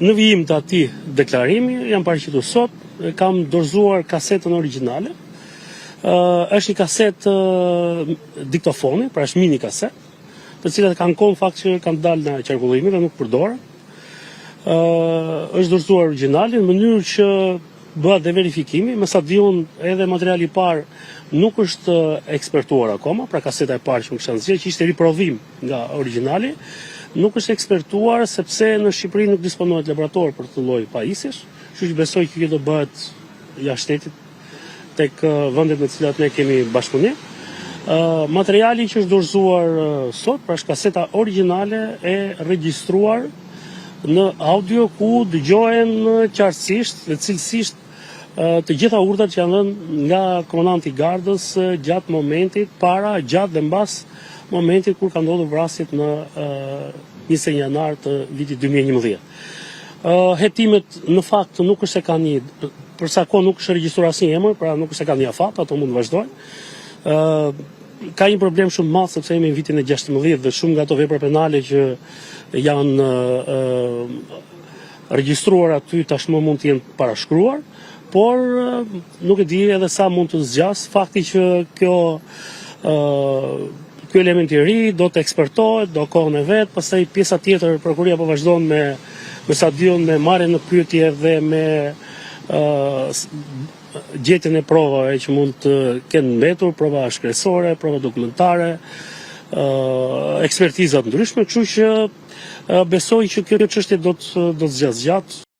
Në vijim të atij deklarimi, jam paraqitur sot, kam dorëzuar kasetën origjinale. Është një kasetë diktofoni, pra është mini kaset, të cilat kanë kohë fakt që kanë dalë në qarkullim dhe nuk përdoren. Është dorëzuar origjinali në mënyrë që bëhet dhe verifikimi, me sa di unë edhe materiali i parë nuk është ekspertuar akoma, pra kaseta e parë që më kisha nxjerrë, që ishte riprovim nga origjinali, nuk është ekspertuar sepse në Shqipëri nuk disponohet laborator për këtë lloj pajisjesh, kështu që besoj që kjo do bëhet jashtë shtetit tek vendet me të cilat ne kemi bashkëpunim. Materiali që është dorëzuar sot, pra është kaseta origjinale e regjistruar në audio ku dëgjohen qartësisht dhe cilësisht të gjitha urdhrat që janë dhënë nga komandanti i gardës gjatë momentit, para, gjatë dhe mbas momentit kur ka ndodhur vrasjet në 21 janar të vitit 2011. Hetimet në fakt nuk është se kanë një, për sa kohë nuk është regjistruar asnjë emër, pra nuk është se kanë një afat, ato mund të vazhdojnë. Ka një problem shumë të madh sepse jemi në vitin e 16 dhe shumë nga ato vepra penale që janë regjistruar aty tashmë mund të jenë parashkruar, por nuk e di edhe sa mund të zgjas fakti që ky element i ri do të ekspertohet, do kohën e vet, pastaj pjesa tjetër prokuroria po vazhdon me sa diun me marrjen në pyetje dhe me gjetjen e provave që mund të kenë mbetur, prova shkresore, prova dokumentare, ekspertiza të ndryshme, kështu që besoj që kjo çështje do të zgjas gjatë.